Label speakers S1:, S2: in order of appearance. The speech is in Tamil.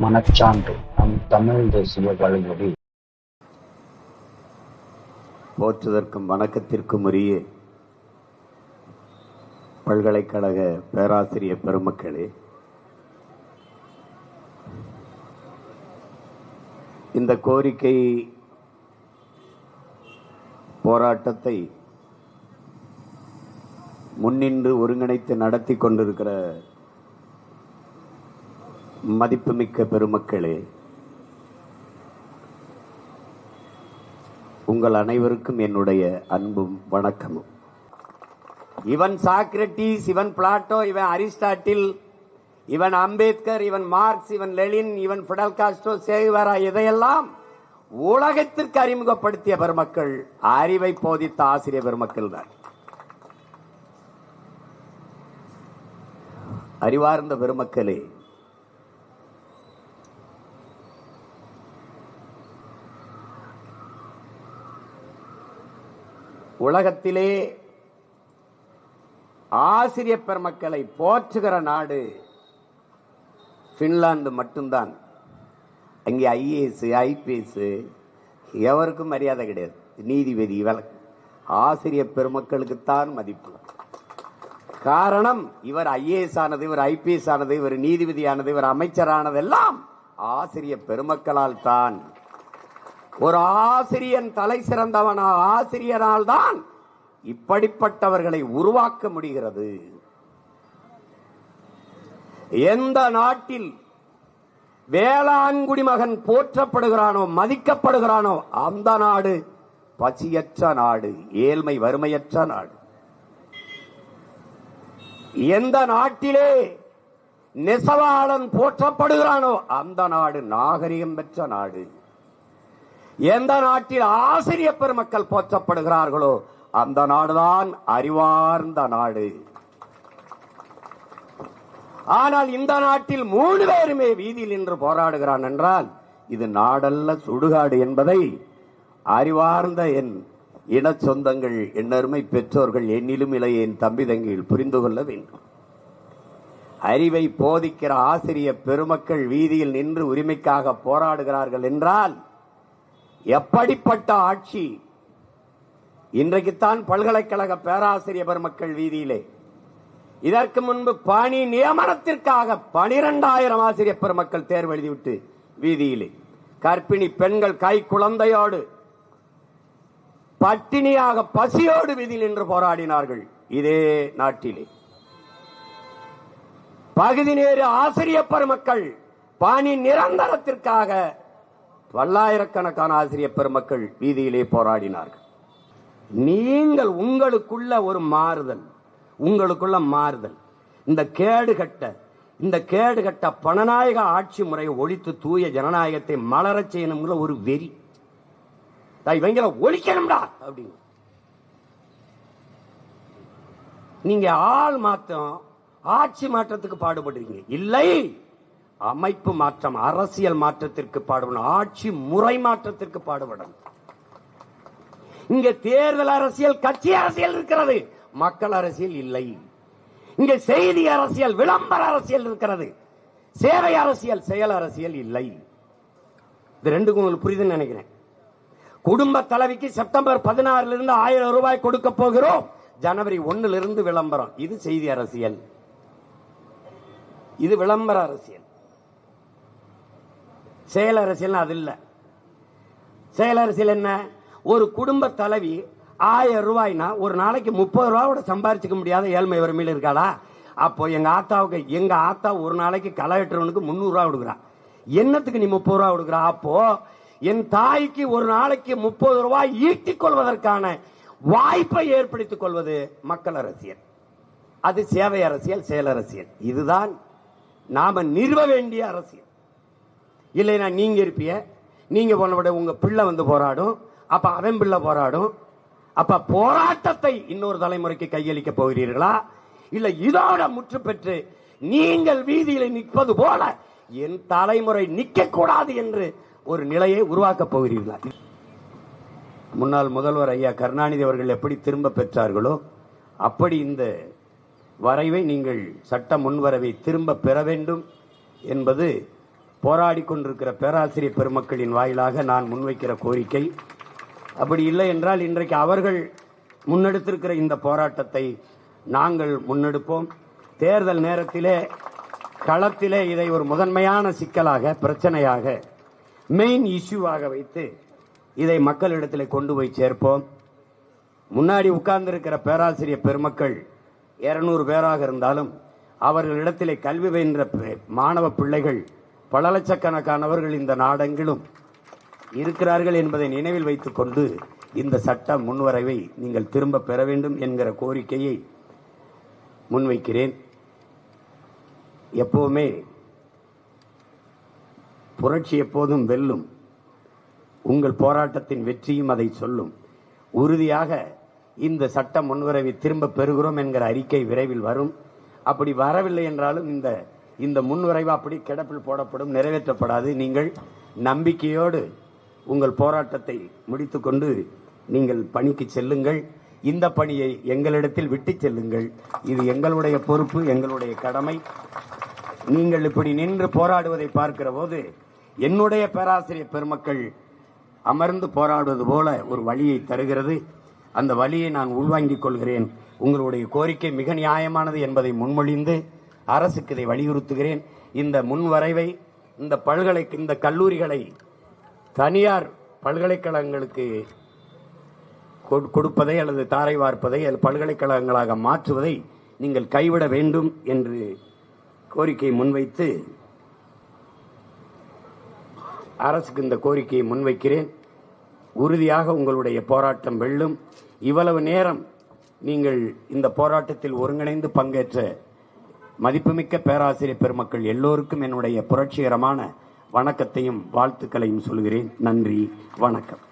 S1: மனச்சான்று நம் தமிழ் தேசிய வழிமொழி.
S2: போற்றுதற்கும் வணக்கத்திற்கும் உரிய பல்கலைக்கழக பேராசிரியர் பெருமக்களே, இந்த கோரிக்கை போராட்டத்தை முன்னின்று ஒருங்கிணைத்து நடத்தி கொண்டிருக்கிற மதிப்புமிக்க பெருமக்களே, உங்கள் அனைவருக்கும் என்னுடைய அன்பும் வணக்கமும். இவன் சாக்ரட்டிஸ், இவன் பிளாட்டோ, இவன் அரிஸ்டாட்டில், இவன் அம்பேத்கர், இவன் மார்க்ஸ், இவன் லெனின், இவன் பிடல் காஸ்ட்ரோ, சேகுவேரா, இதையெல்லாம் உலகத்திற்கு அறிமுகப்படுத்திய பெருமக்கள், அறிவை போதித்த ஆசிரியர் பெருமக்கள் தான். அறிவார்ந்த பெருமக்களே, உலகத்திலே ஆசிரியர் பெருமக்களை போற்றுகிற நாடு பின்லாந்து மட்டும்தான். அங்கே ஐஏஎஸ், ஐபிஎஸ் எவருக்கும் மரியாதை கிடையாது. நீதிபதி, ஆசிரியர் பெருமக்களுக்குத்தான் மதிப்பு. காரணம், இவர் ஐஏஎஸ் ஆனது, இவர் ஐபிஎஸ் ஆனது, இவர் நீதிபதி ஆனது, இவர் அமைச்சரானதெல்லாம் ஆசிரியர் பெருமக்களால் தான். ஒரு ஆசிரியன் தலை சிறந்தவன் ஆசிரியரால் தான் இப்படிப்பட்டவர்களை உருவாக்க முடிகிறது. எந்த நாட்டில் வேளாண்குடி மகன் போற்றப்படுகிறானோ, மதிக்கப்படுகிறானோ, அந்த நாடு பசியற்ற நாடு, ஏழ்மை வறுமையற்ற நாடு. எந்த நாட்டிலே நெசவாளன் போற்றப்படுகிறானோ, அந்த நாடு நாகரிகம் பெற்ற நாடு. எந்த நாட்டில் ஆசிரியர் பெருமக்கள் போற்றப்படுகிறார்களோ, அந்த நாடுதான் அறிவார்ந்த நாடு. ஆனால் இந்த நாட்டில் 3 பேருமே வீதியில் நின்று போராடுகிறான் என்றால் இது நாடல்ல, சுடுகாடு என்பதை அறிவார்ந்த என் இன சொந்தங்கள், என்னருமை பெற்றோர்கள், என்னிலும் இளைய என் தம்பி தங்கிகள் புரிந்து கொள்ள வேண்டும். அறிவை போதிக்கிற ஆசிரியர் பெருமக்கள் வீதியில் நின்று உரிமைக்காக போராடுகிறார்கள் என்றால் எப்படிப்பட்ட ஆட்சி! இன்றைக்குத்தான் பல்கலைக்கழக பேராசிரியர் பெருமக்கள் வீதியிலே, இதற்கு முன்பு பணி நியமனத்திற்காக 12,000 ஆசிரியர் பெருமக்கள் தேர்வு எழுதிவிட்டு வீதியிலே கர்ப்பிணி பெண்கள் கை குழந்தையோடு பட்டினியாக பசியோடு வீதியில் நின்று போராடினார்கள். இதே நாட்டிலே பகுதி நேர ஆசிரியர் பெருமக்கள் பணி நிரந்தரத்திற்காக பல்லாயிரக்கணக்கான ஆசிரியர் பெருமக்கள் வீதியிலே போராடினார்கள். நீங்கள் உங்களுக்குள்ள ஒரு மாறுதல், உங்களுக்குள்ள மாறுதல், இந்த கேடுகட்ட பணநாயக ஆட்சி முறையை ஒழித்து தூய ஜனநாயகத்தை மலரச் செய்யணுங்கிற ஒரு வெறி. இவங்களை ஒழிக்கணும்டா அப்படின்னு நீங்க ஆள் மாற்றம், ஆட்சி மாற்றத்துக்கு பாடுபடுறீங்க. இல்லை, அமைப்பு மாற்றம், அரசியல் மாற்றத்திற்கு பாடுபடணும், ஆட்சி முறை மாற்றத்திற்கு பாடுபடணும். இங்க தேர்தல் அரசியல், கட்சி அரசியல் இருக்கிறது, மக்கள் அரசியல் இல்லை. இங்க செய்தி அரசியல், விளம்பர அரசியல் இருக்கிறது, சேவை அரசியல், செயல் அரசியல் இல்லை. இது ரெண்டுக்கும் உங்களுக்கு புரியுதுன்னு நினைக்கிறேன். குடும்ப தலைவிக்கு செப்டம்பர் 16 1000 ரூபாய் கொடுக்க போகிறோம், ஜனவரி 1 விளம்பரம். இது செய்தி அரசியல், இது விளம்பர அரசியல். செயல் அரசியல் அது இல்ல. செயல் அரசியல் என்ன? ஒரு குடும்ப தலைவி 1000 ரூபாய்னா ஒரு நாளைக்கு 30 ரூபாயோட சம்பாரிச்சுக்க முடியாத ஏழ்மை வறுமையில் இருக்காளா? அப்போ எங்க ஆத்தா ஒரு நாளைக்கு களை வெட்டுறவனுக்கு 300 ரூபாய் கொடுக்குறா. என்னத்துக்கு நீ 30 ரூபாய் கொடுக்குறா? அப்போ என் தாய்க்கு ஒரு நாளைக்கு 30 ரூபாய் ஈட்டிக் கொள்வதற்கான வாய்ப்பை ஏற்படுத்திக் கொள்வது மக்கள் அரசியல். அது சேவை அரசியல், செயல் அரசியல். இதுதான் நாம நிறுவ வேண்டிய அரசியல். இல்லைன்னா நீங்க இருப்பிய, நீங்க போனவிட உங்க பிள்ளை வந்து போராடும், அப்ப அவன் பிள்ளை போராடும். அப்ப போராட்டத்தை இன்னொரு தலைமுறைக்கு கையளிக்க போகிறீர்களா? இல்ல இதோட முற்று பெற்று நீங்கள் வீதியில் நிற்பது போல என் தலைமுறை நிற்க கூடாது என்று ஒரு நிலையை உருவாக்க போகிறீர்களா? முன்னாள் முதல்வர் ஐயா கருணாநிதி அவர்கள் எப்படி திரும்ப பெற்றார்களோ அப்படி இந்த வரைவை நீங்கள் சட்ட முன்வரவை திரும்ப பெற வேண்டும் என்பது போராடி கொண்டிருக்கிற பேராசிரியர் பெருமக்களின் வாயிலாக நான் முன்வைக்கிற கோரிக்கை, அப்படி இல்லை என்றால் இன்றைக்கு அவர்கள் முன்னெடுத்திருக்கிற இந்த போராட்டத்தை நாங்கள் முன்னெடுப்போம். தேர்தல் நேரத்திலே களத்திலே இதை ஒரு முதன்மையான சிக்கலாக, பிரச்சனையாக, மெயின் இஷ்யூவாக வைத்து இதை மக்களிடத்தில் கொண்டு போய் சேர்ப்போம். முன்னாடி உட்கார்ந்திருக்கிற பேராசிரியர் பெருமக்கள் 200 பேராக இருந்தாலும் அவர்களிடத்திலே கல்வி பயின்ற மாணவ பிள்ளைகள் பல லட்சக்கணக்கானவர்கள் இந்த நாடெங்கிலும் இருக்கிறார்கள் என்பதை நினைவில் வைத்துக் கொண்டு இந்த சட்ட முன்வரைவை நீங்கள் திரும்ப பெற வேண்டும் என்கிற கோரிக்கையை முன்வைக்கிறேன். எப்பவுமே புரட்சி எப்போதும் வெல்லும். உங்கள் போராட்டத்தின் வெற்றியும் அதை சொல்லும். உறுதியாக இந்த சட்ட முன்வரைவை திரும்ப பெறுகிறோம் என்கிற அறிக்கை விரைவில் வரும். அப்படி வரவில்லை என்றாலும் இந்த முன்வரைவு அப்படி கிடப்பில் போடப்படும், நிறைவேற்றப்படாது. நீங்கள் நம்பிக்கையோடு உங்கள் போராட்டத்தை முடித்துக்கொண்டு நீங்கள் பணிக்கு செல்லுங்கள். இந்த பணியை எங்களிடத்தில் விட்டு செல்லுங்கள். இது எங்களுடைய பொறுப்பு, எங்களுடைய கடமை. நீங்கள் இப்படி நின்று போராடுவதை பார்க்கிற போது என்னுடைய பேராசிரியர் பெருமக்கள் அமர்ந்து போராடுவது போல ஒரு வழியை தருகிறது. அந்த வழியை நான் உள்வாங்கிக் கொள்கிறேன். உங்களுடைய கோரிக்கை மிக நியாயமானது என்பதை முன்மொழிந்து அரசுக்கு இதை வலியுறுத்துகிறேன். இந்த முன்வரைவை இந்த கல்லூரிகளை தனியார் பல்கலைக்கழகங்களுக்கு கொடுப்பதை அல்லது தாரை வார்ப்பதை அல்லது பல்கலைக்கழகங்களாக மாற்றுவதை நீங்கள் கைவிட வேண்டும் என்று கோரிக்கையை முன்வைத்து அரசுக்கு இந்த கோரிக்கையை முன்வைக்கிறேன். உறுதியாக உங்களுடைய போராட்டம் வெல்லும். இவ்வளவு நேரம் நீங்கள் இந்த போராட்டத்தில் ஒருங்கிணைந்து பங்கேற்ற மதிப்புமிக்க பேராசிரியர் பெருமக்கள் எல்லோருக்கும் என்னுடைய புரட்சிகரமான வணக்கத்தையும் வாழ்த்துக்களையும் சொல்கிறேன். நன்றி, வணக்கம்.